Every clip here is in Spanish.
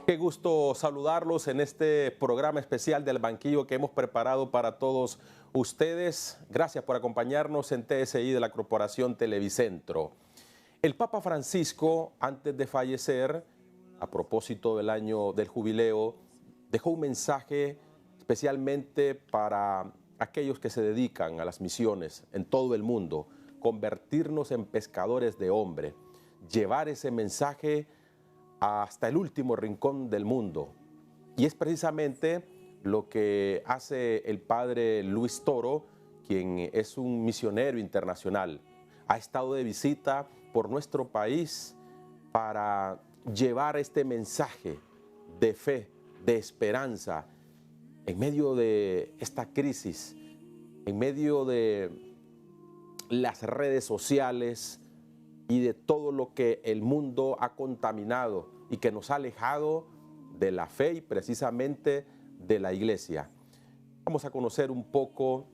Qué gusto saludarlos en este programa especial del banquillo que hemos preparado para todos ustedes. Gracias por acompañarnos en TSI de la Corporación Televicentro. El Papa Francisco, antes de fallecer, a propósito del año del jubileo, dejó un mensaje especialmente para aquellos que se dedican a las misiones en todo el mundo, convertirnos en pescadores de hombres, llevar ese mensaje hasta el último rincón del mundo. Y es precisamente lo que hace el padre Luis Toro, quien es un misionero internacional. Ha estado de visita por nuestro país para llevar este mensaje de fe, de esperanza, en medio de esta crisis, en medio de las redes sociales y de todo lo que el mundo ha contaminado y que nos ha alejado de la fe y precisamente de la iglesia. Vamos a conocer un poco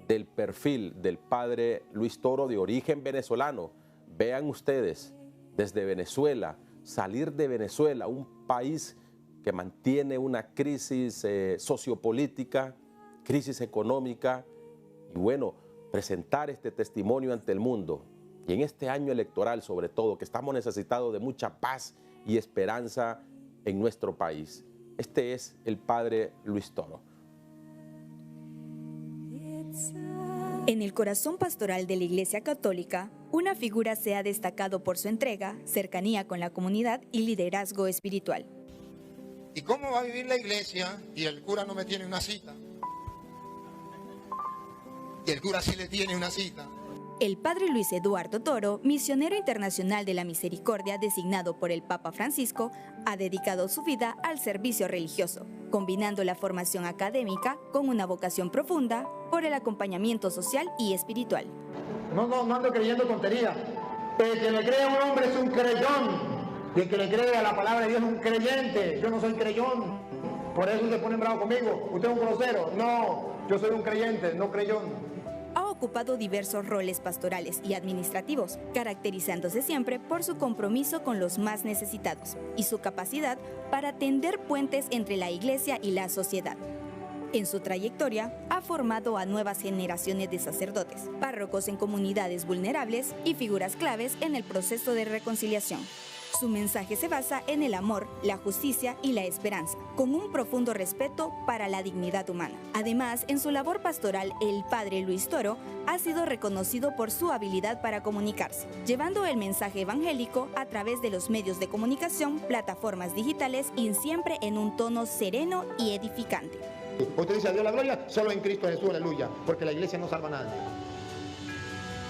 del perfil del padre Luis Toro, de origen venezolano. Vean ustedes, desde Venezuela, salir de Venezuela, un país que mantiene una crisis sociopolítica, crisis económica, y bueno, presentar este testimonio ante el mundo. Y en este año electoral, sobre todo, que estamos necesitados de mucha paz y esperanza en nuestro país. Este es el padre Luis Toro. En el corazón pastoral de la Iglesia Católica, una figura se ha destacado por su entrega, cercanía con la comunidad y liderazgo espiritual. ¿Y cómo va a vivir la iglesia y el cura no me tiene una cita? Y el cura sí le tiene una cita. El padre Luis Eduardo Toro, misionero internacional de la misericordia designado por el Papa Francisco, ha dedicado su vida al servicio religioso, combinando la formación académica con una vocación profunda por el acompañamiento social y espiritual. No ando creyendo tonterías. El que le cree a un hombre es un creyón. Y el que le cree a la palabra de Dios es un creyente. Yo no soy creyón. Por eso se ponen bravos conmigo. ¿Usted es un grosero? No, yo soy un creyente, no creyón. Ha ocupado diversos roles pastorales y administrativos, caracterizándose siempre por su compromiso con los más necesitados y su capacidad para tender puentes entre la iglesia y la sociedad. En su trayectoria, ha formado a nuevas generaciones de sacerdotes, párrocos en comunidades vulnerables y figuras claves en el proceso de reconciliación. Su mensaje se basa en el amor, la justicia y la esperanza, con un profundo respeto para la dignidad humana. Además, en su labor pastoral, el padre Luis Toro ha sido reconocido por su habilidad para comunicarse, llevando el mensaje evangélico a través de los medios de comunicación, plataformas digitales y siempre en un tono sereno y edificante. Usted dice a Dios la gloria, solo en Cristo Jesús, aleluya, porque la iglesia no salva a nadie.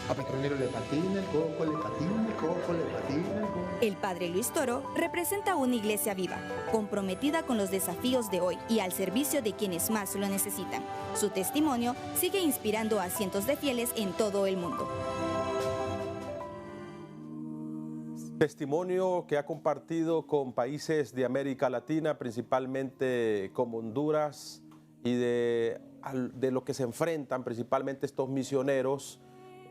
A Petronero le patina el coco, le patina el coco, le patina el coco. El padre Luis Toro representa una iglesia viva, comprometida con los desafíos de hoy y al servicio de quienes más lo necesitan. Su testimonio sigue inspirando a cientos de fieles en todo el mundo. Testimonio que ha compartido con países de América Latina, principalmente con Honduras, y de lo que se enfrentan principalmente estos misioneros.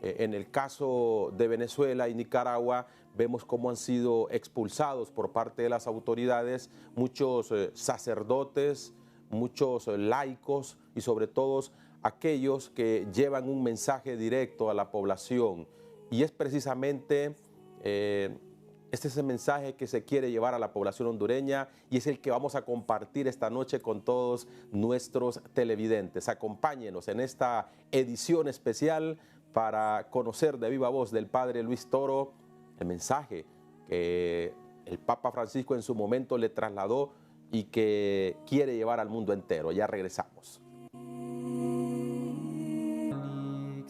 En el caso de Venezuela y Nicaragua, vemos cómo han sido expulsados por parte de las autoridades muchos sacerdotes, muchos laicos y sobre todo aquellos que llevan un mensaje directo a la población. Y es precisamente este es el mensaje que se quiere llevar a la población hondureña y es el que vamos a compartir esta noche con todos nuestros televidentes. Acompáñenos en esta edición especial para conocer de viva voz del padre Luis Toro el mensaje que el Papa Francisco en su momento le trasladó y que quiere llevar al mundo entero. Ya regresamos.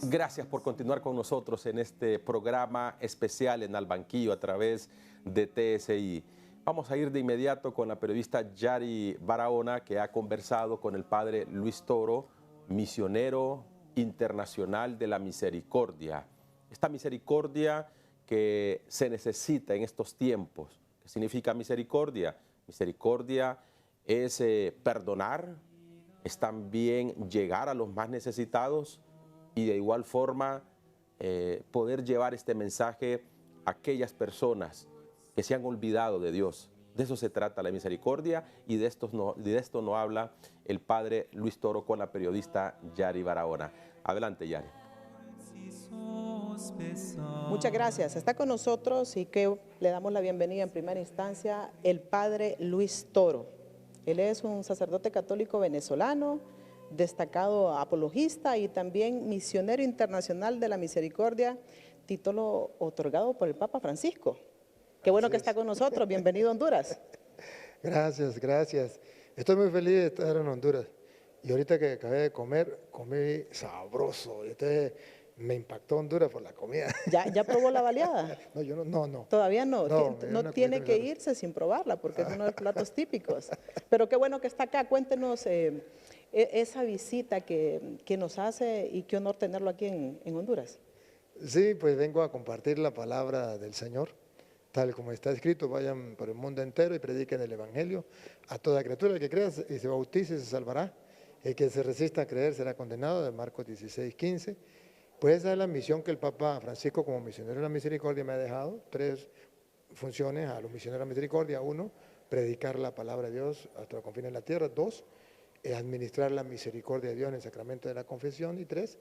Gracias por continuar con nosotros en este programa especial en Al Banquillo a través de TSI. Vamos a ir de inmediato con la periodista Yari Barahona, que ha conversado con el padre Luis Toro, misionero internacional de la misericordia. Esta misericordia que se necesita en estos tiempos. ¿Qué significa misericordia? Misericordia es perdonar, es también llegar a los más necesitados y de igual forma poder llevar este mensaje a aquellas personas que se han olvidado de Dios, De eso se trata la misericordia y de esto no habla el padre Luis Toro con la periodista Yari Barahona. Adelante, Yari. Muchas gracias. Está con nosotros y que le damos la bienvenida en primera instancia el padre Luis Toro. Él es un sacerdote católico venezolano, destacado apologista y también misionero internacional de la misericordia, título otorgado por el Papa Francisco. Qué bueno que está con nosotros. Bienvenido a Honduras. Gracias, gracias. Estoy muy feliz de estar en Honduras. Y ahorita que acabé de comer, comí sabroso. Entonces me impactó Honduras por la comida. ¿Ya probó la baleada? No, yo no. Todavía no. No tiene que ir irse sin probarla porque es uno de los platos típicos. Pero qué bueno que está acá. Cuéntenos esa visita que nos hace y qué honor tenerlo aquí en Honduras. Sí, pues vengo a compartir la palabra del Señor. Tal como está escrito, vayan por el mundo entero y prediquen el Evangelio a toda criatura. El que crea y se bautice se salvará. El que se resista a creer será condenado, de Marcos 16:15. Pues esa es la misión que el Papa Francisco, como misionero de la misericordia, me ha dejado. 3 funciones a los misioneros de la misericordia. 1, predicar la palabra de Dios hasta los confines de la tierra. 2, administrar la misericordia de Dios en el sacramento de la confesión. Y 3,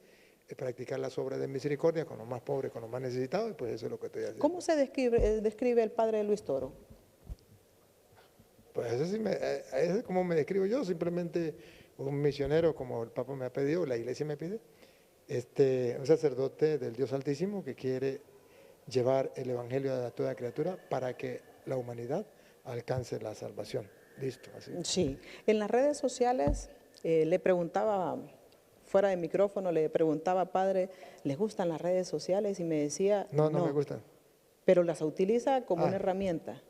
practicar las obras de misericordia con los más pobres, con los más necesitados, y pues eso es lo que estoy haciendo. ¿Cómo se describe el padre Luis Toro? Pues eso es como me describo yo, simplemente un misionero como el Papa me ha pedido, la Iglesia me pide, un sacerdote del Dios Altísimo que quiere llevar el Evangelio a toda criatura para que la humanidad alcance la salvación. Listo, así. Sí, en las redes sociales le preguntaba... Fuera de micrófono le preguntaba, padre, ¿les gustan las redes sociales? Y me decía, no me gustan. Pero las utiliza como una herramienta.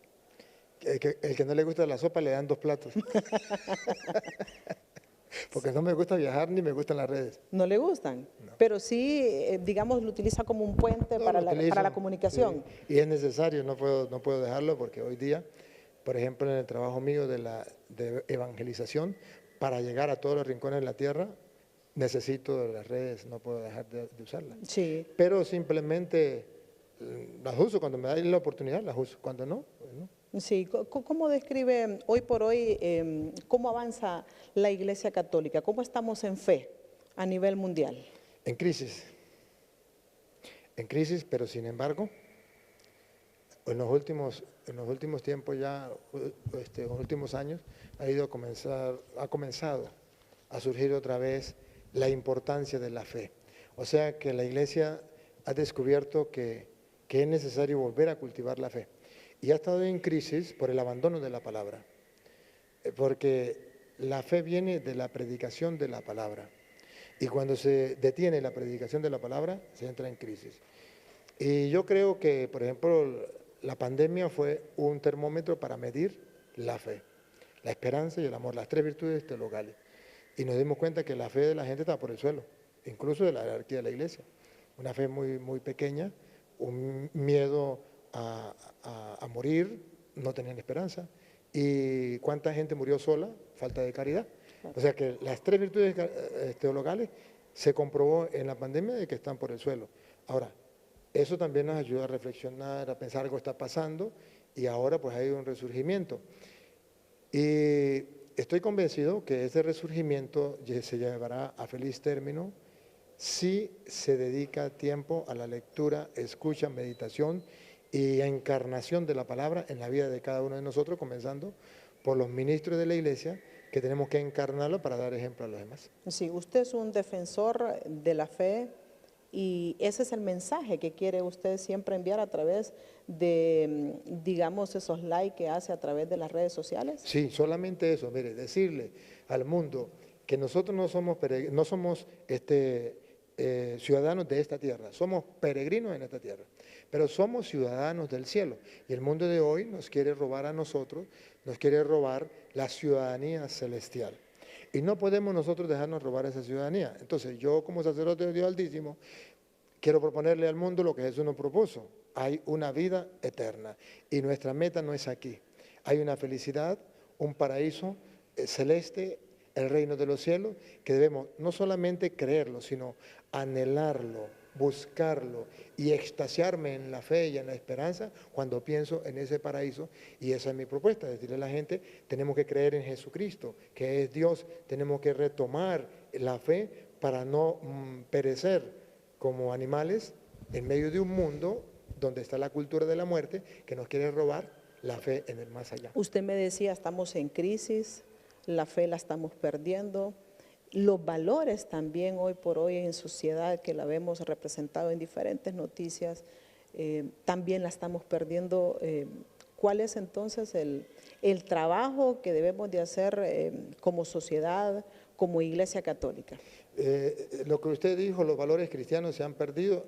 El que no le gusta la sopa le dan 2 platos. Porque no me gusta viajar ni me gustan las redes. ¿No le gustan? No. Pero sí, digamos, lo utiliza como un puente para la comunicación. Sí. Y es necesario, no puedo dejarlo porque hoy día, por ejemplo, en el trabajo mío de evangelización, para llegar a todos los rincones de la tierra, necesito las redes, no puedo dejar de usarlas. Sí. Pero simplemente las uso cuando me da la oportunidad, las uso. Cuando no, pues no. Sí. ¿Cómo describe hoy por hoy cómo avanza la Iglesia Católica? ¿Cómo estamos en fe a nivel mundial? En crisis, pero sin embargo, en los últimos tiempos ya, en los últimos años, ha comenzado a surgir otra vez la importancia de la fe. O sea que la Iglesia ha descubierto que es necesario volver a cultivar la fe. Y ha estado en crisis por el abandono de la palabra. Porque la fe viene de la predicación de la palabra. Y cuando se detiene la predicación de la palabra, se entra en crisis. Y yo creo que, por ejemplo, la pandemia fue un termómetro para medir la fe, la esperanza y el amor, las 3 virtudes teologales. Y nos dimos cuenta que la fe de la gente estaba por el suelo, incluso de la jerarquía de la Iglesia. Una fe muy, muy pequeña, un miedo a morir, no tenían esperanza. ¿Y cuánta gente murió sola? Falta de caridad. O sea que las 3 virtudes teologales se comprobó en la pandemia de que están por el suelo. Ahora, eso también nos ayuda a reflexionar, a pensar algo está pasando y ahora pues hay un resurgimiento. Y estoy convencido que ese resurgimiento se llevará a feliz término si se dedica tiempo a la lectura, escucha, meditación y encarnación de la palabra en la vida de cada uno de nosotros, comenzando por los ministros de la Iglesia, que tenemos que encarnarlo para dar ejemplo a los demás. Sí, usted es un defensor de la fe y ese es el mensaje que quiere usted siempre enviar a través de, digamos, esos likes que hace a través de las redes sociales. Sí, solamente eso, mire, decirle al mundo que nosotros no somos ciudadanos de esta tierra, somos peregrinos en esta tierra, pero somos ciudadanos del cielo. Y el mundo de hoy nos quiere robar a nosotros, nos quiere robar la ciudadanía celestial. Y no podemos nosotros dejarnos robar esa ciudadanía. Entonces yo como sacerdote de Dios Altísimo quiero proponerle al mundo lo que Jesús nos propuso. Hay una vida eterna y nuestra meta no es aquí. Hay una felicidad, un paraíso celeste, el reino de los cielos, que debemos no solamente creerlo, sino anhelarlo buscarlo y extasiarme en la fe y en la esperanza cuando pienso en ese paraíso. Y esa es mi propuesta, decirle a la gente, tenemos que creer en Jesucristo, que es Dios, tenemos que retomar la fe para no perecer como animales en medio de un mundo donde está la cultura de la muerte que nos quiere robar la fe en el más allá. Usted me decía, estamos en crisis, la fe la estamos perdiendo. Los valores también hoy por hoy en sociedad, que la vemos representado en diferentes noticias, también la estamos perdiendo. ¿Cuál es entonces el trabajo que debemos de hacer como sociedad, como Iglesia Católica? Lo que usted dijo, los valores cristianos se han perdido,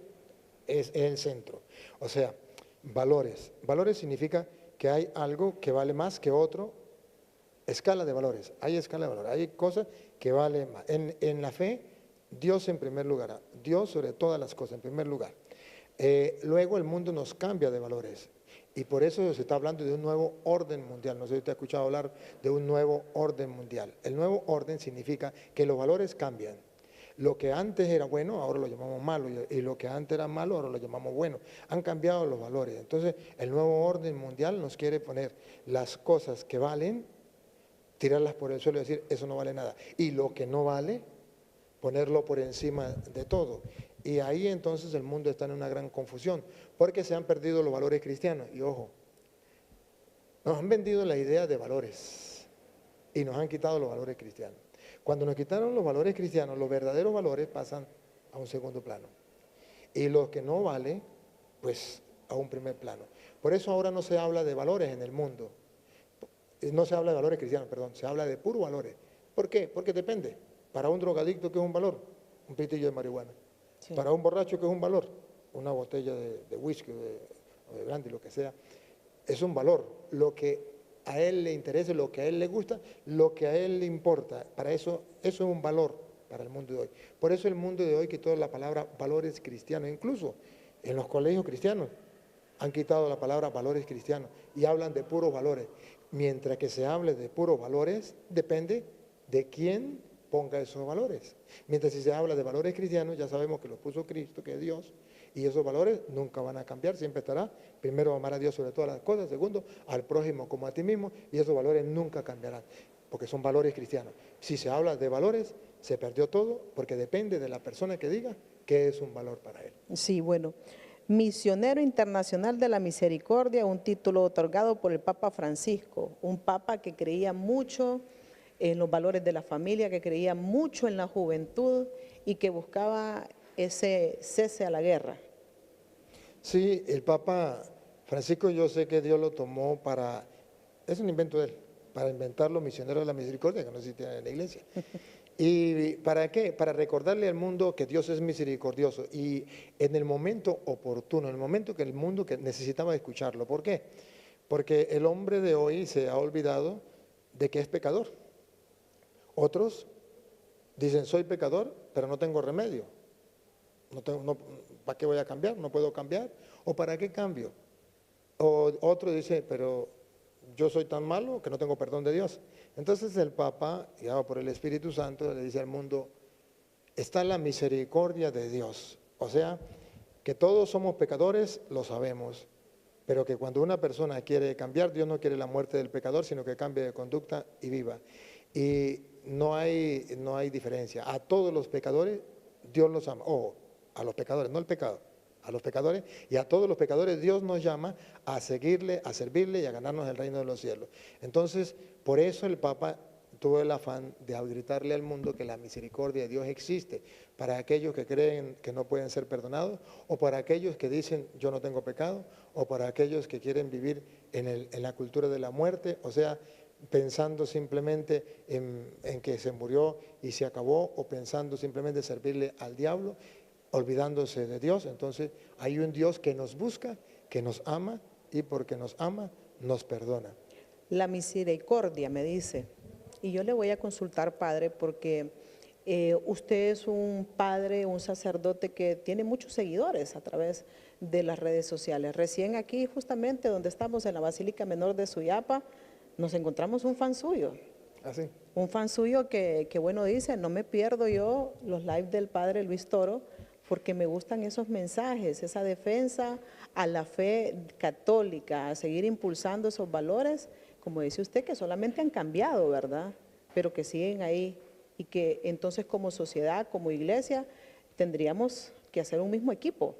es el centro. O sea, valores. Valores significa que hay algo que vale más que otro. Escala de valores, hay escala de valores, hay cosas que valen más. En la fe, Dios en primer lugar, Dios sobre todas las cosas en primer lugar. Luego el mundo nos cambia de valores y por eso se está hablando de un nuevo orden mundial. No sé si usted ha escuchado hablar de un nuevo orden mundial. El nuevo orden significa que los valores cambian. Lo que antes era bueno, ahora lo llamamos malo, y lo que antes era malo, ahora lo llamamos bueno. Han cambiado los valores. Entonces, el nuevo orden mundial nos quiere poner las cosas que valen, tirarlas por el suelo y decir, eso no vale nada. Y lo que no vale, ponerlo por encima de todo. Y ahí entonces el mundo está en una gran confusión, porque se han perdido los valores cristianos. Y ojo, nos han vendido la idea de valores y nos han quitado los valores cristianos. Cuando nos quitaron los valores cristianos, los verdaderos valores pasan a un segundo plano. Y los que no valen, pues a un primer plano. Por eso ahora no se habla de valores en el mundo. No se habla de valores cristianos, perdón, se habla de puros valores. ¿Por qué? Porque depende. Para un drogadicto, ¿qué es un valor? Un pitillo de marihuana. Sí. Para un borracho, ¿qué es un valor? Una botella de whisky o de brandy, lo que sea. Es un valor. Lo que a él le interesa, lo que a él le gusta, lo que a él le importa. Para eso es un valor para el mundo de hoy. Por eso el mundo de hoy quitó la palabra valores cristianos. Incluso en los colegios cristianos han quitado la palabra valores cristianos y hablan de puros valores. Mientras que se hable de puros valores, depende de quién ponga esos valores. Mientras si se habla de valores cristianos, ya sabemos que los puso Cristo, que es Dios, y esos valores nunca van a cambiar, siempre estará. Primero, amar a Dios sobre todas las cosas. Segundo, al prójimo como a ti mismo, y esos valores nunca cambiarán, porque son valores cristianos. Si se habla de valores, se perdió todo, porque depende de la persona que diga qué es un valor para él. Sí, bueno. Misionero Internacional de la Misericordia, un título otorgado por el Papa Francisco, un papa que creía mucho en los valores de la familia, que creía mucho en la juventud y que buscaba ese cese a la guerra. Sí, el Papa Francisco, yo sé que Dios lo tomó para, es un invento de él, para inventar los misioneros de la misericordia, que no existían en la iglesia. ¿Y para qué? Para recordarle al mundo que Dios es misericordioso y en el momento oportuno, en el momento que el mundo que necesitaba escucharlo. ¿Por qué? Porque el hombre de hoy se ha olvidado de que es pecador. Otros dicen, soy pecador, pero no tengo remedio. ¿Para qué voy a cambiar? ¿No puedo cambiar? ¿O para qué cambio? O otro dice, pero yo soy tan malo que no tengo perdón de Dios. Entonces el Papa, guiado por el Espíritu Santo, le dice al mundo, está la misericordia de Dios. O sea, que todos somos pecadores, lo sabemos, pero que cuando una persona quiere cambiar, Dios no quiere la muerte del pecador, sino que cambie de conducta y viva. Y no hay diferencia. A todos los pecadores, Dios los ama. Ojo, a los pecadores, no el pecado, a los pecadores, y a todos los pecadores Dios nos llama a seguirle, a servirle y a ganarnos el reino de los cielos. Entonces, por eso el Papa tuvo el afán de gritarle al mundo que la misericordia de Dios existe para aquellos que creen que no pueden ser perdonados, o para aquellos que dicen yo no tengo pecado, o para aquellos que quieren vivir en la cultura de la muerte, o sea, pensando simplemente en que se murió y se acabó, o pensando simplemente servirle al diablo, olvidándose de Dios. Entonces hay un Dios que nos busca, que nos ama, y porque nos ama, nos perdona. La misericordia, me dice, y yo le voy a consultar, padre, porque usted es un padre, un sacerdote que tiene muchos seguidores a través de las redes sociales. Recién aquí, justamente donde estamos, en la Basílica Menor de Suyapa, nos encontramos un fan suyo. ¿Ah, sí? Un fan suyo que bueno, dice, no me pierdo yo los lives del padre Luis Toro, porque me gustan esos mensajes, esa defensa a la fe católica, a seguir impulsando esos valores, como dice usted, que solamente han cambiado, ¿verdad? Pero que siguen ahí y que entonces como sociedad, como iglesia, tendríamos que hacer un mismo equipo.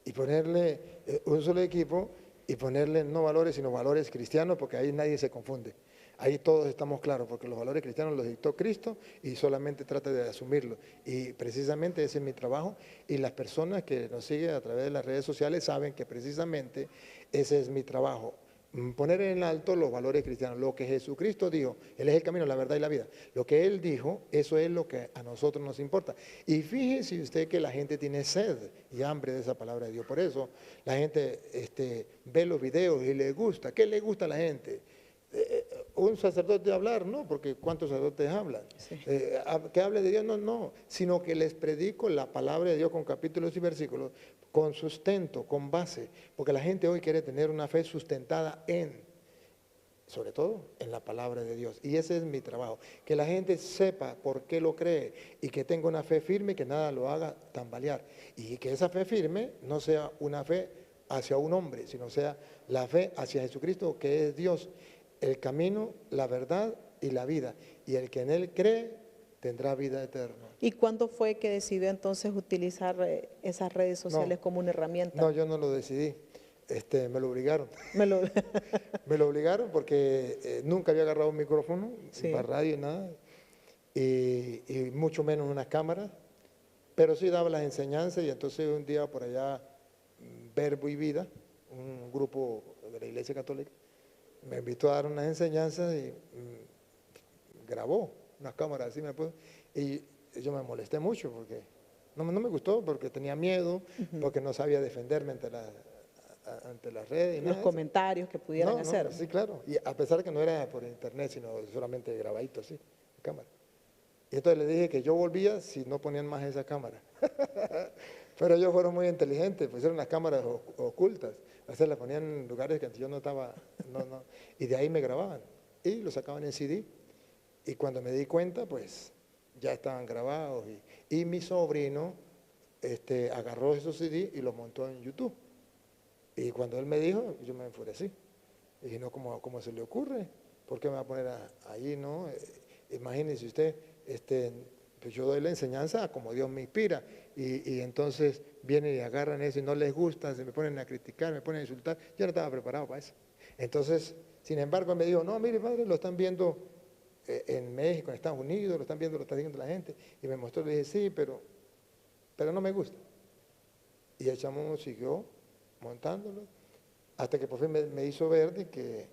Y ponerle un solo equipo y ponerle no valores, sino valores cristianos, porque ahí nadie se confunde. Ahí todos estamos claros, porque los valores cristianos los dictó Cristo y solamente trata de asumirlos. Y precisamente ese es mi trabajo, y las personas que nos siguen a través de las redes sociales saben que precisamente ese es mi trabajo. Poner en alto los valores cristianos, lo que Jesucristo dijo, Él es el camino, la verdad y la vida. Lo que Él dijo, eso es lo que a nosotros nos importa. Y fíjese usted que la gente tiene sed y hambre de esa palabra de Dios. Por eso la gente ve los videos y le gusta. ¿Qué le gusta a la gente? Un sacerdote hablar, no, porque ¿cuántos sacerdotes hablan? Sí. Que hable de Dios, no, sino que les predico la palabra de Dios con capítulos y versículos, con sustento, con base, porque la gente hoy quiere tener una fe sustentada sobre todo en la palabra de Dios, y ese es mi trabajo, que la gente sepa por qué lo cree y que tenga una fe firme, que nada lo haga tambalear, y que esa fe firme no sea una fe hacia un hombre, sino sea la fe hacia Jesucristo, que es Dios, el camino, la verdad y la vida, y el que en Él cree tendrá vida eterna. ¿Y cuándo fue que decidió entonces utilizar esas redes sociales como una herramienta? No, yo no lo decidí, me lo obligaron. Me lo obligaron porque nunca había agarrado un micrófono, para radio, nada, y mucho menos una cámara, pero sí daba las enseñanzas, y entonces un día por allá, Verbo y Vida, un grupo de la Iglesia Católica, me invitó a dar unas enseñanzas y grabó una cámara así, y yo me molesté mucho porque no me gustó, porque tenía miedo, porque no sabía defenderme ante las redes. Los comentarios que pudieran hacer. Sí, claro, y a pesar que no era por internet, sino solamente grabadito así, en cámara. Y entonces le dije que yo volvía si no ponían más esa cámara. Pero ellos fueron muy inteligentes, pusieron las cámaras ocultas, a veces las ponían en lugares que yo no estaba, y de ahí me grababan, y lo sacaban en CD, y cuando me di cuenta, pues, ya estaban grabados, y mi sobrino agarró esos CD y los montó en YouTube, y cuando él me dijo, yo me enfurecí, y dije, no, ¿cómo se le ocurre? ¿Por qué me va a poner ahí, no? Imagínese usted, pues yo doy la enseñanza como Dios me inspira, y entonces vienen y agarran eso y no les gusta, se me ponen a criticar, me ponen a insultar. Yo no estaba preparado para eso. Entonces, sin embargo, me dijo, no, mire padre, lo están viendo en México, en Estados Unidos, lo está viendo la gente, y me mostró, le dije, sí, pero no me gusta. Y el chamo siguió montándolo, hasta que por fin me hizo ver de que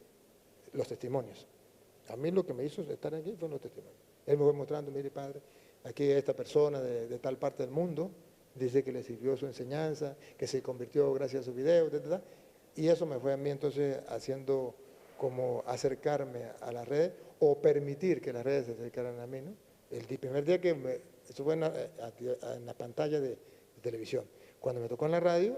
los testimonios. A mí lo que me hizo estar aquí fueron los testimonios. Él me fue mostrando, mire padre, aquí esta persona de tal parte del mundo, dice que le sirvió su enseñanza, que se convirtió gracias a sus videos, etc. Y eso me fue a mí entonces haciendo como acercarme a las redes, o permitir que las redes se acercaran a mí, ¿no? El primer día que eso fue en la pantalla de televisión. Cuando me tocó en la radio,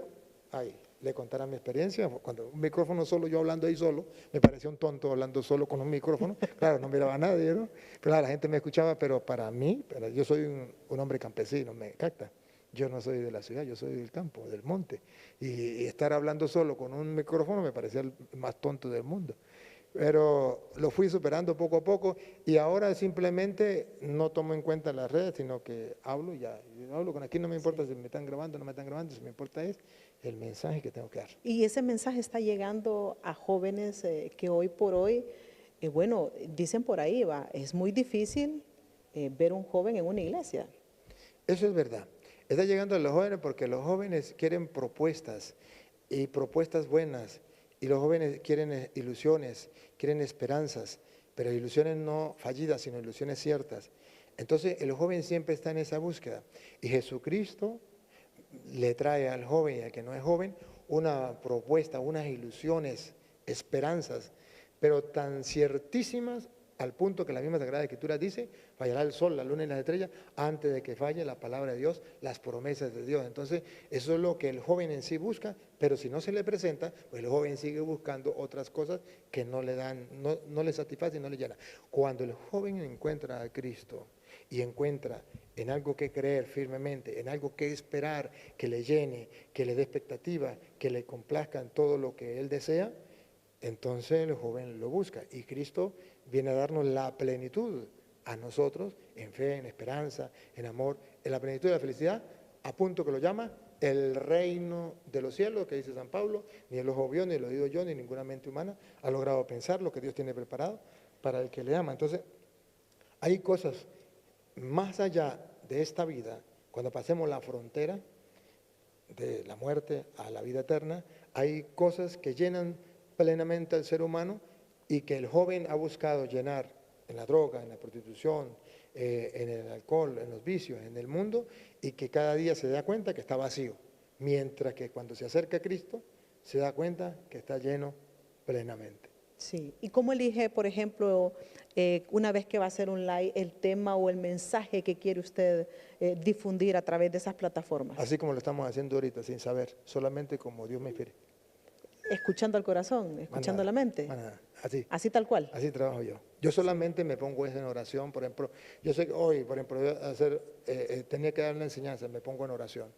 le contara mi experiencia, cuando un micrófono solo, yo hablando ahí solo, me parecía un tonto hablando solo con un micrófono, claro, no miraba a nadie, ¿no? Pero la gente me escuchaba, pero para mí, yo soy un hombre campesino, me capta, yo no soy de la ciudad, yo soy del campo, del monte, y estar hablando solo con un micrófono me parecía el más tonto del mundo. Pero lo fui superando poco a poco, y ahora simplemente no tomo en cuenta las redes, sino que hablo ya. Yo hablo con aquí, no me importa si me están grabando o no me están grabando, si me importa es el mensaje que tengo que dar. Y ese mensaje está llegando a jóvenes que hoy por hoy, bueno, dicen por ahí, es muy difícil ver un joven en una iglesia. Eso es verdad. Está llegando a los jóvenes porque los jóvenes quieren propuestas, y propuestas buenas. Y los jóvenes quieren ilusiones, quieren esperanzas, pero ilusiones no fallidas, sino ilusiones ciertas. Entonces el joven siempre está en esa búsqueda. Y Jesucristo le trae al joven y al que no es joven una propuesta, unas ilusiones, esperanzas, pero tan ciertísimas al punto que la misma Sagrada Escritura dice, fallará el sol, la luna y las estrellas, antes de que falle la palabra de Dios, las promesas de Dios. Entonces, eso es lo que el joven en sí busca, pero si no se le presenta, pues el joven sigue buscando otras cosas que no le dan, no le satisfacen, no le llenan. Cuando el joven encuentra a Cristo y encuentra en algo que creer firmemente, en algo que esperar, que le llene, que le dé expectativa, que le complazca en todo lo que él desea, entonces el joven lo busca. Y Cristo viene a darnos la plenitud a nosotros en fe, en esperanza, en amor, en la plenitud de la felicidad, a punto que lo llama el reino de los cielos, que dice San Pablo, ni el ojo vio, ni el oído oyó, ni ninguna mente humana ha logrado pensar lo que Dios tiene preparado para el que le ama. Entonces, hay cosas más allá de esta vida, cuando pasemos la frontera de la muerte a la vida eterna, hay cosas que llenan plenamente al ser humano y que el joven ha buscado llenar en la droga, en la prostitución, en el alcohol, en los vicios, en el mundo, y que cada día se da cuenta que está vacío, mientras que cuando se acerca a Cristo se da cuenta que está lleno plenamente. Sí, ¿y cómo elige, por ejemplo, una vez que va a hacer un live, el tema o el mensaje que quiere usted difundir a través de esas plataformas? Así como lo estamos haciendo ahorita, sin saber, solamente como Dios me inspire. Escuchando al corazón, escuchando la mente. Así. Así tal cual. Así trabajo yo. Yo solamente me pongo en oración, por ejemplo, yo sé que hoy, por ejemplo, tenía que dar la enseñanza, me pongo en oración.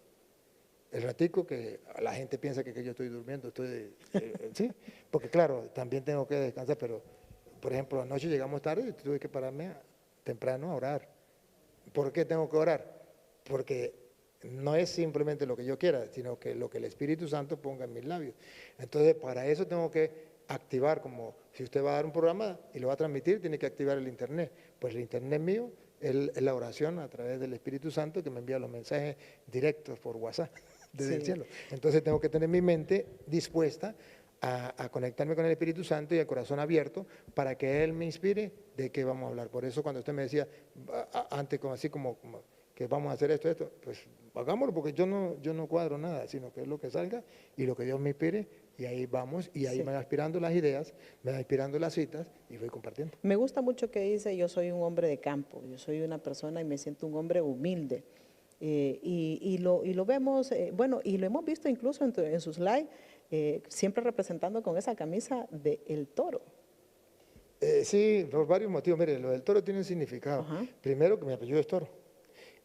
El ratico que la gente piensa que yo estoy durmiendo, sí, porque claro, también tengo que descansar, pero por ejemplo, anoche llegamos tarde y tuve que pararme temprano a orar. ¿Por qué tengo que orar? Porque no es simplemente lo que yo quiera, sino que lo que el Espíritu Santo ponga en mis labios. Entonces, para eso tengo que activar, como si usted va a dar un programa y lo va a transmitir, tiene que activar el internet. Pues el internet mío es la oración a través del Espíritu Santo que me envía los mensajes directos por WhatsApp desde el cielo. Entonces tengo que tener mi mente dispuesta a conectarme con el Espíritu Santo y el corazón abierto para que Él me inspire de qué vamos a hablar. Por eso cuando usted me decía antes así como que vamos a hacer esto, pues hagámoslo, porque yo no cuadro nada, sino que es lo que salga y lo que Dios me inspire, y ahí vamos, y ahí me va inspirando las ideas, me va inspirando las citas y voy compartiendo. Me gusta mucho que dice, yo soy un hombre de campo, yo soy una persona y me siento un hombre humilde. Y lo vemos, bueno, y lo hemos visto incluso en sus live, siempre representando con esa camisa de El Toro. Sí, por varios motivos. Mire, lo del toro tiene un significado. Ajá. Primero, que mi apellido es Toro.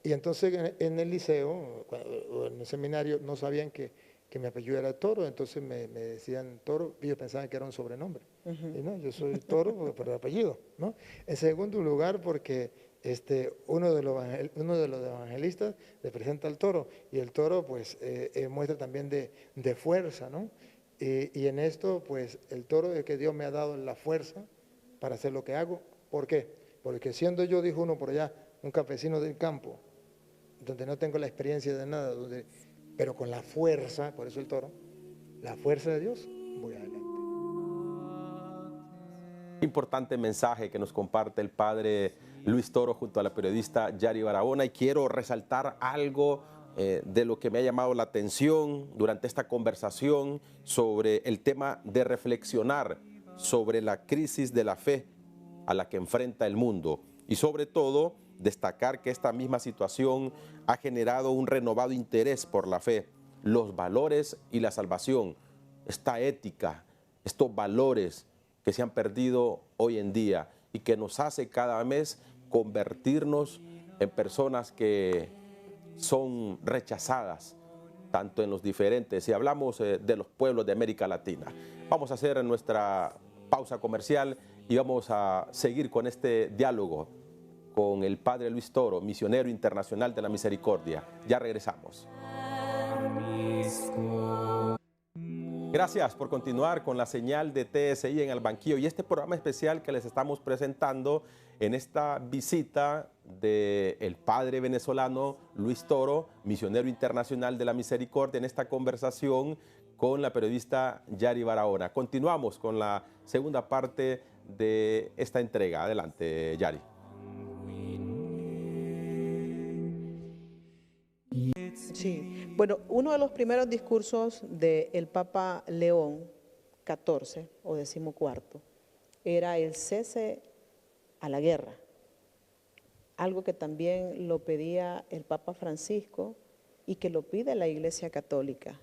Y entonces en el liceo, o en el seminario, no sabían que mi apellido era Toro, entonces me decían Toro, y ellos pensaban que era un sobrenombre. Y no, yo soy Toro por el apellido, ¿no? En segundo lugar, porque uno de los evangelistas representa al toro, y el toro pues muestra también de fuerza, ¿no? Y en esto pues el toro es que Dios me ha dado la fuerza para hacer lo que hago. ¿Por qué? Porque siendo yo, dijo uno por allá, un campesino del campo, donde no tengo la experiencia de nada, pero con la fuerza, por eso el toro, la fuerza de Dios, voy adelante. Importante mensaje que nos comparte el padre Luis Toro junto a la periodista Yari Barahona, y quiero resaltar algo de lo que me ha llamado la atención durante esta conversación sobre el tema de reflexionar sobre la crisis de la fe a la que enfrenta el mundo, y sobre todo destacar que esta misma situación ha generado un renovado interés por la fe, los valores y la salvación, esta ética, estos valores que se han perdido hoy en día y que nos hace cada mes convertirnos en personas que son rechazadas, tanto en los diferentes, si hablamos de los pueblos de América Latina. Vamos a hacer nuestra pausa comercial y vamos a seguir con este diálogo con el padre Luis Toro, misionero internacional de la misericordia. Ya regresamos. Gracias por continuar con la señal de TSI en el banquillo y este programa especial que les estamos presentando en esta visita del padre venezolano Luis Toro, misionero internacional de la misericordia, en esta conversación con la periodista Yari Barahona. Continuamos con la segunda parte de esta entrega. Adelante, Yari. Sí, bueno, uno de los primeros discursos del Papa León XIV o XIV era el cese a la guerra, algo que también lo pedía el Papa Francisco y que lo pide la Iglesia Católica,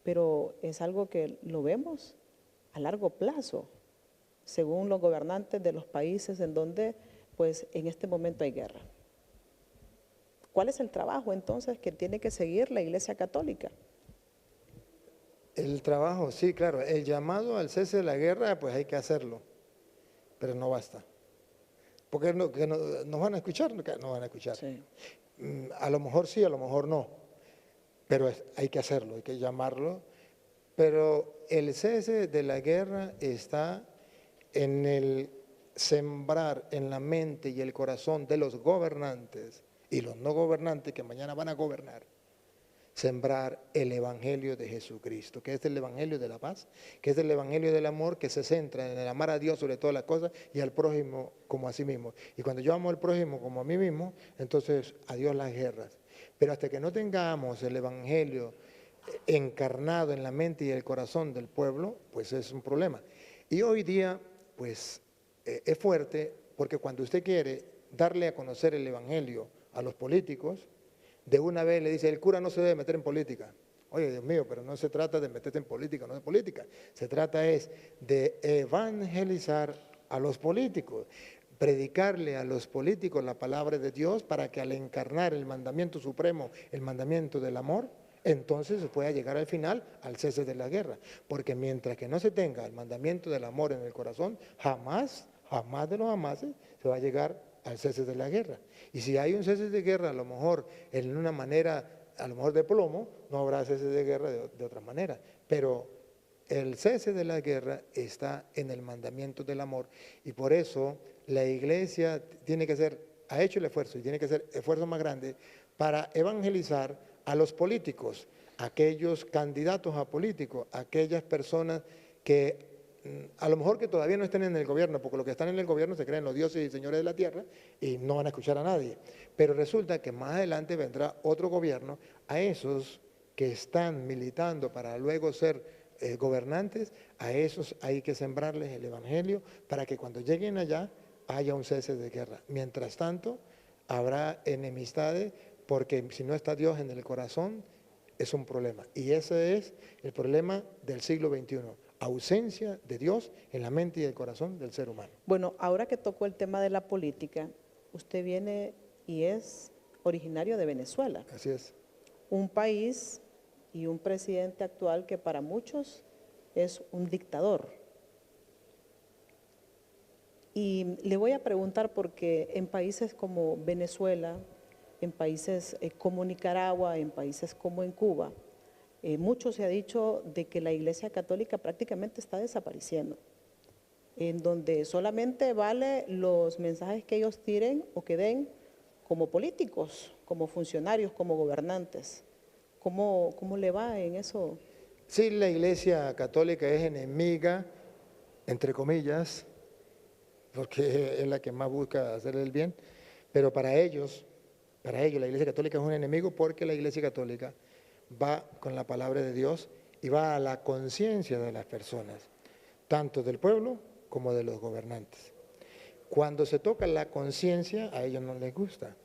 pero es algo que lo vemos a largo plazo, según los gobernantes de los países en donde pues en este momento hay guerra. ¿Cuál es el trabajo entonces que tiene que seguir la Iglesia Católica? El trabajo, sí, claro, el llamado al cese de la guerra, pues hay que hacerlo, pero no basta. Porque nos van a escuchar, no van a escuchar. Sí. A lo mejor sí, a lo mejor no, pero hay que hacerlo, hay que llamarlo. Pero el cese de la guerra está en el sembrar en la mente y el corazón de los gobernantes y los no gobernantes que mañana van a gobernar, sembrar el Evangelio de Jesucristo, que es el Evangelio de la paz, que es el Evangelio del amor, que se centra en el amar a Dios sobre todas las cosas y al prójimo como a sí mismo. Y cuando yo amo al prójimo como a mí mismo, entonces adiós las guerras. Pero hasta que no tengamos el Evangelio encarnado en la mente y el corazón del pueblo, pues es un problema. Y hoy día, pues es fuerte, porque cuando usted quiere darle a conocer el Evangelio a los políticos, de una vez le dice, el cura no se debe meter en política. Oye, Dios mío, pero no se trata de meterte en política, no es política. Se trata es de evangelizar a los políticos, predicarle a los políticos la palabra de Dios para que al encarnar el mandamiento supremo, el mandamiento del amor, entonces se pueda llegar al final al cese de la guerra. Porque mientras que no se tenga el mandamiento del amor en el corazón, jamás de los jamases se va a llegar al cese de la guerra. Y si hay un cese de guerra, a lo mejor en una manera, a lo mejor de plomo, no habrá cese de guerra de otra manera. Pero el cese de la guerra está en el mandamiento del amor. Y por eso la Iglesia tiene que ha hecho el esfuerzo y tiene que hacer esfuerzo más grande para evangelizar a los políticos, aquellos candidatos a políticos, aquellas personas que a lo mejor que todavía no estén en el gobierno, porque los que están en el gobierno se creen los dioses y señores de la tierra y no van a escuchar a nadie. Pero resulta que más adelante vendrá otro gobierno, a esos que están militando para luego ser gobernantes, a esos hay que sembrarles el Evangelio para que cuando lleguen allá haya un cese de guerra. Mientras tanto, habrá enemistades porque si no está Dios en el corazón, es un problema. Y ese es el problema del siglo XXI. Ausencia de Dios en la mente y el corazón del ser humano. Bueno, ahora que tocó el tema de la política, usted viene y es originario de Venezuela. Así es. Un país y un presidente actual que para muchos es un dictador. Y le voy a preguntar porque en países como Venezuela, en países como Nicaragua, en países como en Cuba, mucho se ha dicho de que la Iglesia Católica prácticamente está desapareciendo, en donde solamente vale los mensajes que ellos tiren o que den como políticos, como funcionarios, como gobernantes. ¿Cómo le va en eso? Sí, la Iglesia Católica es enemiga, entre comillas, porque es la que más busca hacer el bien, pero para ellos la Iglesia Católica es un enemigo porque la Iglesia Católica va con la palabra de Dios y va a la conciencia de las personas, tanto del pueblo como de los gobernantes. Cuando se toca la conciencia, a ellos no les gusta.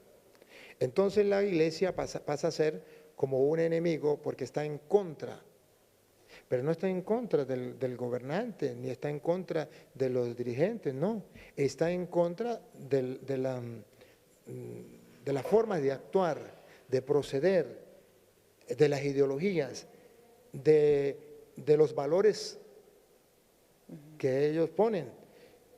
Entonces la Iglesia pasa a ser como un enemigo porque está en contra, pero no está en contra del gobernante, ni está en contra de los dirigentes, no, está en contra de la forma de actuar, de proceder, de las ideologías, de los valores que ellos ponen.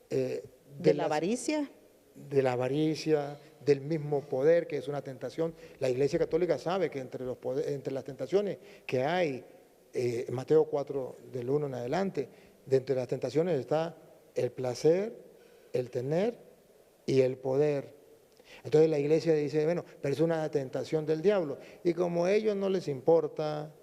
¿De la avaricia? De la avaricia, del mismo poder, que es una tentación. La Iglesia Católica sabe que entre las tentaciones que hay, Mateo 4, del 1 en adelante, de entre las tentaciones está el placer, el tener y el poder. Entonces la Iglesia dice, bueno, pero es una tentación del diablo. Y como a ellos no les importa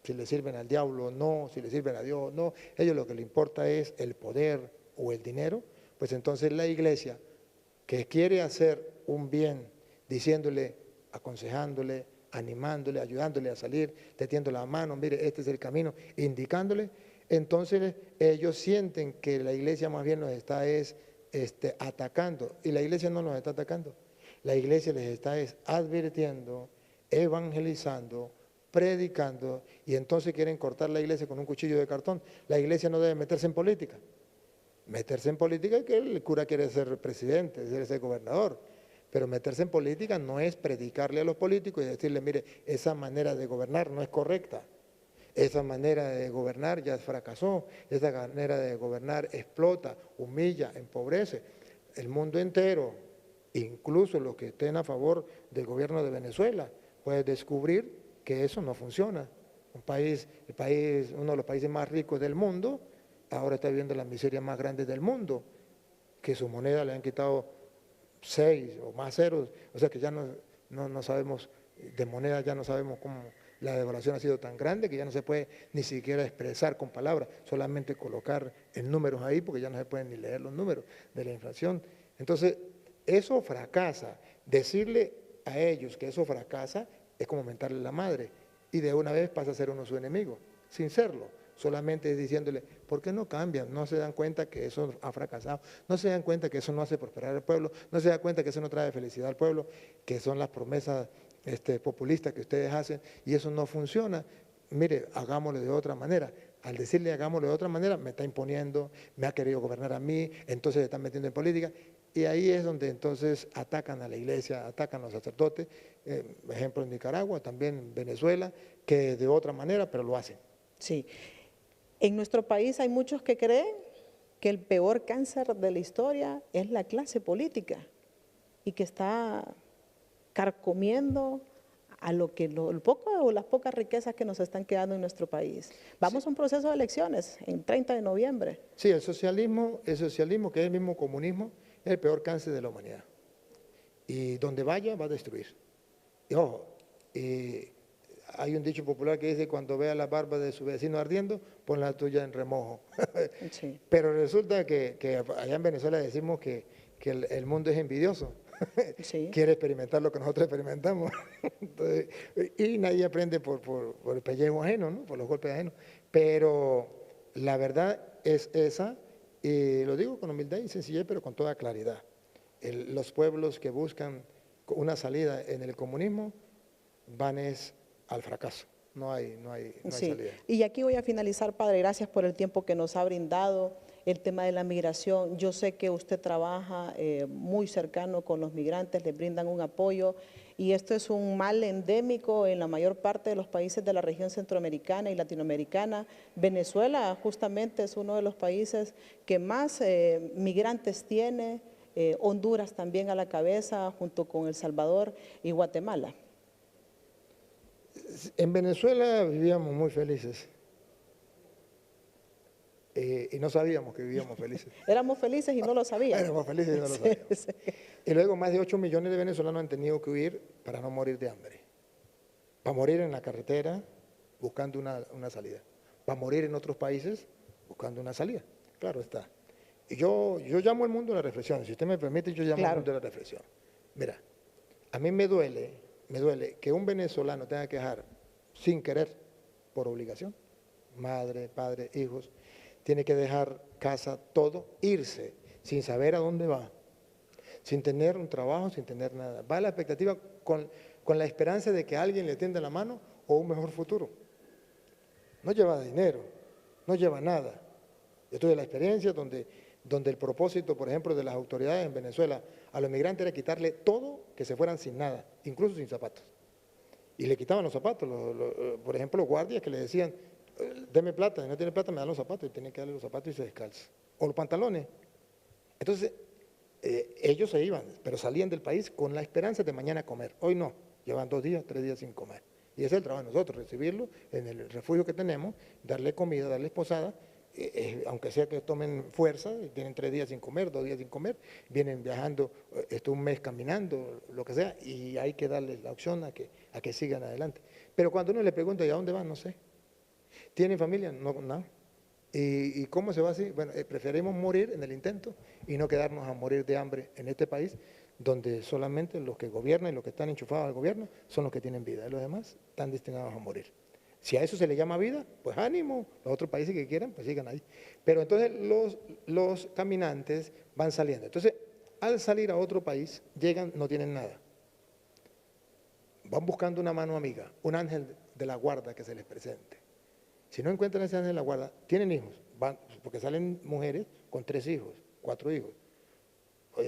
si le sirven al diablo o no, si le sirven a Dios o no, a ellos lo que les importa es el poder o el dinero, pues entonces la Iglesia, que quiere hacer un bien, diciéndole, aconsejándole, animándole, ayudándole a salir, tetiendo la mano, mire, este es el camino, indicándole, entonces ellos sienten que la Iglesia más bien nos está atacando, y la Iglesia no nos está atacando, la Iglesia les está advirtiendo, evangelizando, predicando, y entonces quieren cortar la Iglesia con un cuchillo de cartón. La Iglesia no debe meterse en política. Meterse en política es que el cura quiere ser presidente, quiere ser gobernador, Pero meterse en política no es predicarle a los políticos y decirle, mire, esa manera de gobernar no es correcta. Esa manera de gobernar ya fracasó, esa manera de gobernar explota, humilla, empobrece. El mundo entero, incluso los que estén a favor del gobierno de Venezuela, puede descubrir que eso no funciona. Uno de los países más ricos del mundo, ahora está viviendo las miserias más grandes del mundo, que su moneda le han quitado 6 o más ceros, o sea que ya no sabemos, de moneda ya no sabemos cómo. La devaluación ha sido tan grande que ya no se puede ni siquiera expresar con palabras, solamente colocar en números ahí porque ya no se pueden ni leer los números de la inflación. Entonces, eso fracasa. Decirle a ellos que eso fracasa es como mentarle la madre y de una vez pasa a ser uno su enemigo, sin serlo. Solamente diciéndole, ¿por qué no cambian? No se dan cuenta que eso ha fracasado, no se dan cuenta que eso no hace prosperar al pueblo, no se dan cuenta que eso no trae felicidad al pueblo, que son las promesas populistas que ustedes hacen y eso no funciona. Mire, hagámoslo de otra manera. Al decirle hagámoslo de otra manera, me está imponiendo, me ha querido gobernar a mí, entonces se están metiendo en política y ahí es donde entonces atacan a la iglesia, atacan a los sacerdotes, ejemplo en Nicaragua, también en Venezuela, que de otra manera, pero lo hacen. Sí. En nuestro país hay muchos que creen que el peor cáncer de la historia es la clase política y que está carcomiendo a el poco o las pocas riquezas que nos están quedando en nuestro país. Vamos a un proceso de elecciones en 30 de noviembre. Sí, el socialismo, que es el mismo comunismo, es el peor cáncer de la humanidad. Y donde vaya, va a destruir. Y ojo, hay un dicho popular que dice, cuando vea la barba de su vecino ardiendo, pon la tuya en remojo. Sí. Pero resulta que allá en Venezuela decimos que el mundo es envidioso. Sí. Quiere experimentar lo que nosotros experimentamos. Entonces, y nadie aprende por el pellejo ajeno, ¿no? Por los golpes ajenos. Pero la verdad es esa, y lo digo con humildad y sencillez, pero con toda claridad. Los pueblos que buscan una salida en el comunismo van al fracaso. No hay sí. salida. Y aquí voy a finalizar, padre, gracias por el tiempo que nos ha brindado. El tema de la migración, yo sé que usted trabaja muy cercano con los migrantes, les brindan un apoyo y esto es un mal endémico en la mayor parte de los países de la región centroamericana y latinoamericana. Venezuela justamente es uno de los países que más migrantes tiene, Honduras también a la cabeza, junto con El Salvador y Guatemala. En Venezuela vivíamos muy felices. Y no sabíamos que vivíamos felices. Éramos felices y no lo sabíamos. Éramos felices y no lo sabíamos. Sí, sí. Y luego más de 8 millones de venezolanos han tenido que huir para no morir de hambre. Para morir en la carretera buscando una salida. Para morir en otros países buscando una salida. Claro está. Y yo llamo al mundo a la reflexión. Si usted me permite, yo llamo al mundo a la reflexión. Mira, a mí me duele que un venezolano tenga que dejar sin querer, por obligación, madre, padre, hijos, tiene que dejar casa, todo, irse, sin saber a dónde va, sin tener un trabajo, sin tener nada. Va a la expectativa con la esperanza de que alguien le tienda la mano o un mejor futuro. No lleva dinero, no lleva nada. Yo tuve la experiencia donde el propósito, por ejemplo, de las autoridades en Venezuela a los migrantes era quitarle todo, que se fueran sin nada, incluso sin zapatos. Y le quitaban los zapatos, por ejemplo, guardias que le decían, deme plata, si no tiene plata me dan los zapatos, y tienen que darle los zapatos y se descalza. O los pantalones. Entonces, ellos se iban, pero salían del país con la esperanza de mañana comer. Hoy no, llevan 2 días, 3 días sin comer. Y ese es el trabajo de nosotros, recibirlo en el refugio que tenemos, darle comida, darle posada, aunque sea que tomen fuerza, tienen 3 días sin comer, 2 días sin comer, vienen viajando un mes caminando, lo que sea, y hay que darles la opción a que sigan adelante. Pero cuando uno le pregunta, ¿y a dónde van? No sé. ¿Tienen familia? No, nada. ¿Y cómo se va así? Bueno, preferimos morir en el intento y no quedarnos a morir de hambre en este país, donde solamente los que gobiernan y los que están enchufados al gobierno son los que tienen vida, y los demás están destinados a morir. Si a eso se le llama vida, pues ánimo, los otros países que quieran, pues sigan ahí. Pero entonces los caminantes van saliendo. Entonces, al salir a otro país, llegan, no tienen nada. Van buscando una mano amiga, un ángel de la guarda que se les presente. Si no encuentran ese ángel de la guarda, tienen hijos, van, porque salen mujeres con 3 hijos, 4 hijos.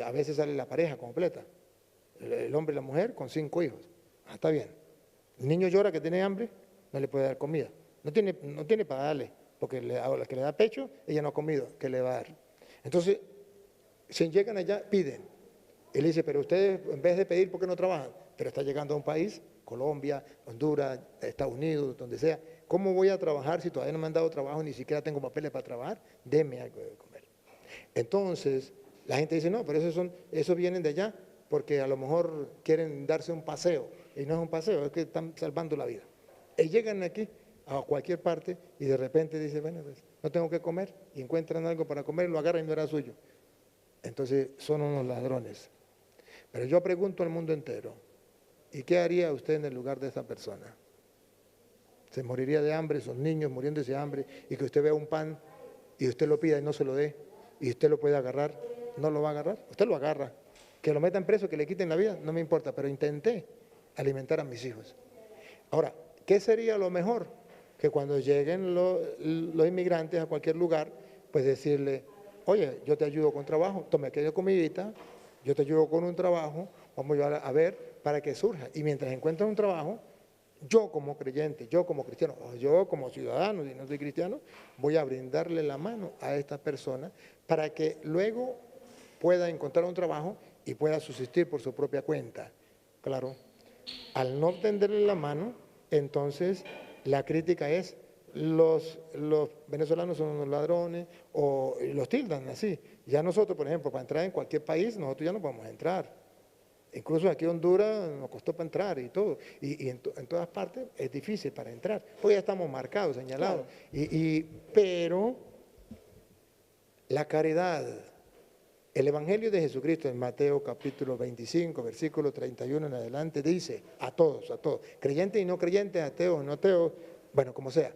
A veces sale la pareja completa. el hombre y la mujer con 5 hijos. Ah, está bien. El niño llora que tiene hambre, no le puede dar comida. No tiene para darle, porque a la que le da pecho, ella no ha comido, ¿qué le va a dar? Entonces, si llegan allá, piden. Él dice, pero ustedes en vez de pedir, ¿por qué no trabajan? Pero está llegando a un país, Colombia, Honduras, Estados Unidos, donde sea. ¿Cómo voy a trabajar si todavía no me han dado trabajo, ni siquiera tengo papeles para trabajar? Deme algo de comer. Entonces, la gente dice, no, pero esos vienen de allá porque a lo mejor quieren darse un paseo. Y no es un paseo, es que están salvando la vida. Y llegan aquí a cualquier parte y de repente dicen, bueno, pues, no tengo que comer, y encuentran algo para comer, lo agarran y no era suyo. Entonces son unos ladrones. Pero yo pregunto al mundo entero, ¿y qué haría usted en el lugar de esa persona? ¿Se moriría de hambre, esos niños muriéndose de hambre, y que usted vea un pan y usted lo pida y no se lo dé, y usted lo puede agarrar? ¿No lo va a agarrar? Usted lo agarra. Que lo metan preso, que le quiten la vida, no me importa, pero intenté alimentar a mis hijos. Ahora, ¿qué sería lo mejor? Que cuando lleguen los inmigrantes a cualquier lugar, pues decirle, oye, yo te ayudo con trabajo, tome aquella comidita, yo te ayudo con un trabajo, vamos a ver para que surja. Y mientras encuentran un trabajo, yo como creyente, yo como cristiano, o yo como ciudadano, si no soy cristiano, voy a brindarle la mano a esta persona para que luego pueda encontrar un trabajo y pueda subsistir por su propia cuenta. Claro, al no tenderle la mano, entonces la crítica es, los venezolanos son unos ladrones, o los tildan así. Ya nosotros, por ejemplo, para entrar en cualquier país, nosotros ya no podemos entrar. Incluso aquí en Honduras nos costó para entrar y todo. Y en todas partes es difícil para entrar. Hoy ya estamos marcados, señalados. Claro. Pero la caridad, el Evangelio de Jesucristo en Mateo capítulo 25, versículo 31 en adelante, dice a todos, creyentes y no creyentes, ateos, no ateos, bueno, como sea,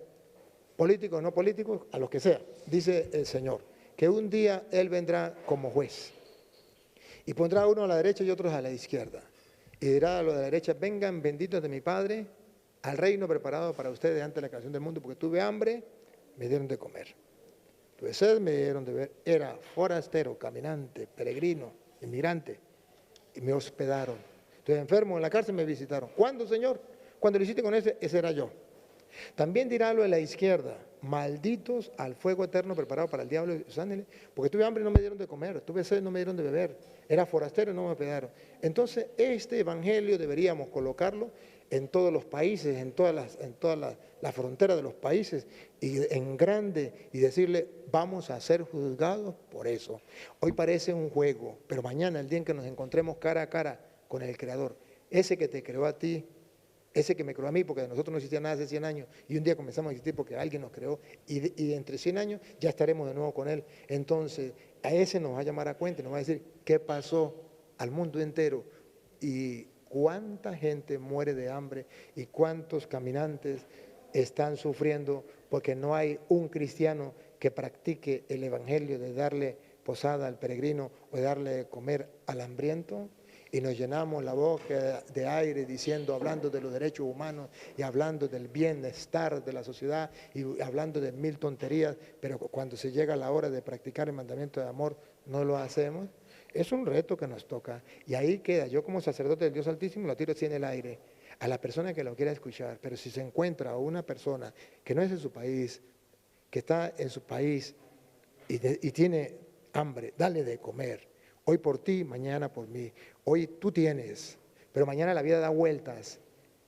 políticos o no políticos, a los que sea, dice el Señor, que un día Él vendrá como juez y pondrá a uno a la derecha y otros a la izquierda y dirá a los de la derecha, vengan benditos de mi Padre al reino preparado para ustedes antes de la creación del mundo, porque tuve hambre, me dieron de comer. Tuve sed, me dieron de beber, era forastero, caminante, peregrino, inmigrante, y me hospedaron. Estuve enfermo en la cárcel, me visitaron. ¿Cuándo, Señor? Cuando lo hiciste con ese era yo. También dirá lo de la izquierda, malditos al fuego eterno preparado para el diablo y sus ángeles, porque tuve hambre y no me dieron de comer, tuve sed y no me dieron de beber, era forastero y no me hospedaron. Entonces, este evangelio deberíamos colocarlo en todos los países, en todas las fronteras de los países, y en grande, y decirle, vamos a ser juzgados por eso. Hoy parece un juego, pero mañana, el día en que nos encontremos cara a cara con el Creador, ese que te creó a ti, ese que me creó a mí, porque de nosotros no existía nada hace 100 años, y un día comenzamos a existir porque alguien nos creó, y entre 100 años ya estaremos de nuevo con Él. Entonces, a ese nos va a llamar a cuenta, nos va a decir qué pasó al mundo entero, y cuánta gente muere de hambre, y cuántos caminantes están sufriendo, porque no hay un cristiano que practique el evangelio de darle posada al peregrino, o de darle de comer al hambriento. Y nos llenamos la boca de aire diciendo, hablando de los derechos humanos y hablando del bienestar de la sociedad y hablando de 1000 tonterías, pero cuando se llega la hora de practicar el mandamiento de amor, no lo hacemos. Es un reto que nos toca y ahí queda. Yo como sacerdote del Dios Altísimo lo tiro así en el aire a la persona que lo quiera escuchar, pero si se encuentra una persona que no es de su país, que está en su país y tiene hambre, dale de comer. Hoy por ti, mañana por mí. Hoy tú tienes, pero mañana la vida da vueltas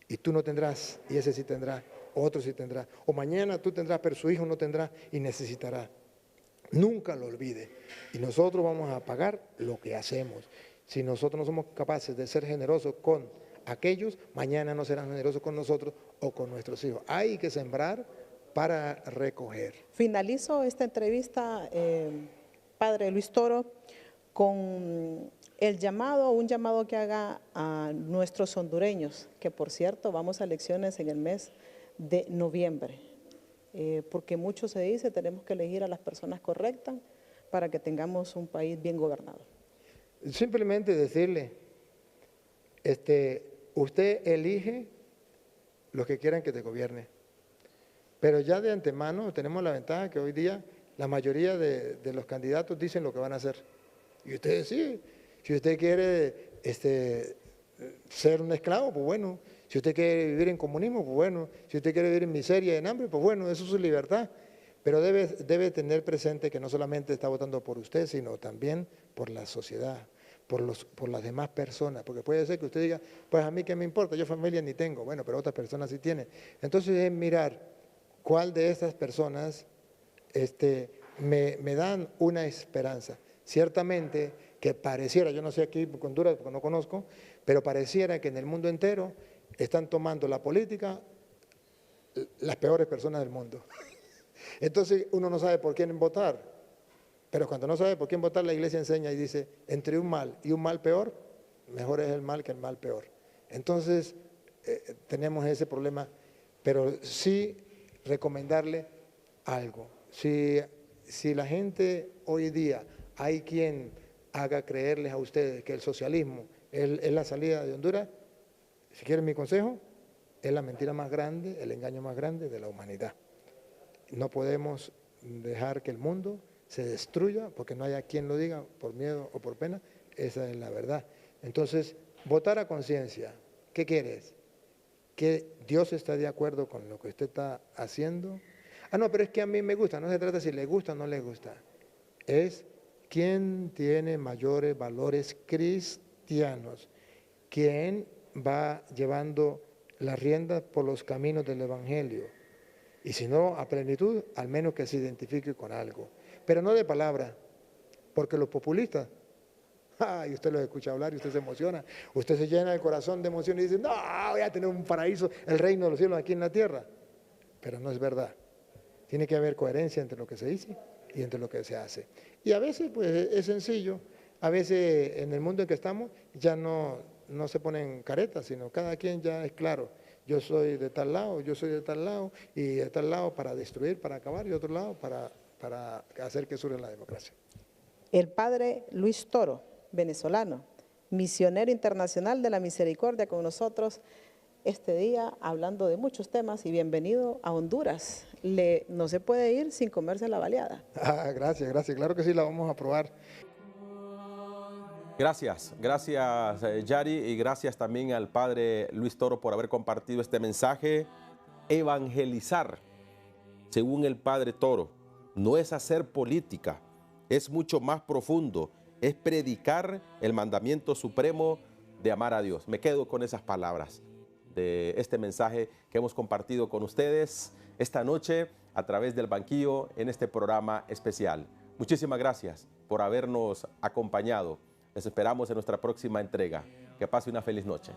y tú no tendrás, y ese sí tendrá, otro sí tendrá. O mañana tú tendrás, pero su hijo no tendrá y necesitará. Nunca lo olvide. Y nosotros vamos a pagar lo que hacemos. Si nosotros no somos capaces de ser generosos con aquellos, mañana no serán generosos con nosotros o con nuestros hijos. Hay que sembrar para recoger. Finalizo esta entrevista, Padre Luis Toro, con el llamado, un llamado que haga a nuestros hondureños, que por cierto vamos a elecciones en el mes de noviembre, porque mucho se dice, tenemos que elegir a las personas correctas para que tengamos un país bien gobernado. Simplemente decirle, usted elige los que quieran que te gobierne, pero ya de antemano tenemos la ventaja que hoy día la mayoría de los candidatos dicen lo que van a hacer. Y usted sí, si usted quiere ser un esclavo, pues bueno. Si usted quiere vivir en comunismo, pues bueno. Si usted quiere vivir en miseria y en hambre, pues bueno, eso es su libertad. Pero debe tener presente que no solamente está votando por usted, sino también por la sociedad, por las demás personas. Porque puede ser que usted diga, pues a mí qué me importa, yo familia ni tengo. Bueno, pero otras personas sí tienen. Entonces es mirar cuál de estas personas me dan una esperanza. Ciertamente que pareciera, yo no sé aquí en Honduras porque no conozco, pero pareciera que en el mundo entero están tomando la política las peores personas del mundo. Entonces uno no sabe por quién votar, pero cuando no sabe por quién votar, la iglesia enseña y dice, entre un mal y un mal peor, mejor es el mal que el mal peor. Entonces tenemos ese problema, pero sí recomendarle algo. Si la gente hoy día, hay quien haga creerles a ustedes que el socialismo es la salida de Honduras, si quieren mi consejo, es la mentira más grande, el engaño más grande de la humanidad. No podemos dejar que el mundo se destruya porque no haya quien lo diga por miedo o por pena, esa es la verdad. Entonces, votar a conciencia, ¿qué quieres? ¿Que Dios está de acuerdo con lo que usted está haciendo? Ah, no, pero es que a mí me gusta, no se trata de si le gusta o no le gusta, es quién tiene mayores valores cristianos, quién va llevando las riendas por los caminos del Evangelio. Y si no a plenitud, al menos que se identifique con algo. Pero no de palabra, porque los populistas, y usted los escucha hablar y usted se emociona, usted se llena el corazón de emoción y dice, no, voy a tener un paraíso, el reino de los cielos aquí en la tierra. Pero no es verdad. Tiene que haber coherencia entre lo que se dice y entre lo que se hace. Y a veces pues es sencillo, a veces en el mundo en que estamos ya no se ponen caretas, sino cada quien ya es claro. Yo soy de tal lado, yo soy de tal lado, y de tal lado para destruir, para acabar, y de otro lado para hacer que surja la democracia. El padre Luis Toro, venezolano, misionero internacional de la misericordia con nosotros este día, hablando de muchos temas, y bienvenido a Honduras. No se puede ir sin comerse la baleada. Gracias, claro que sí, la vamos a probar. Gracias Yari, y gracias también al padre Luis Toro por haber compartido este mensaje. Evangelizar, según el padre Toro, no es hacer política, es mucho más profundo, es predicar el mandamiento supremo de amar a Dios. Me quedo con esas palabras de este mensaje que hemos compartido con ustedes esta noche a través del banquillo en este programa especial. Muchísimas gracias por habernos acompañado. Les esperamos en nuestra próxima entrega. Que pase una feliz noche.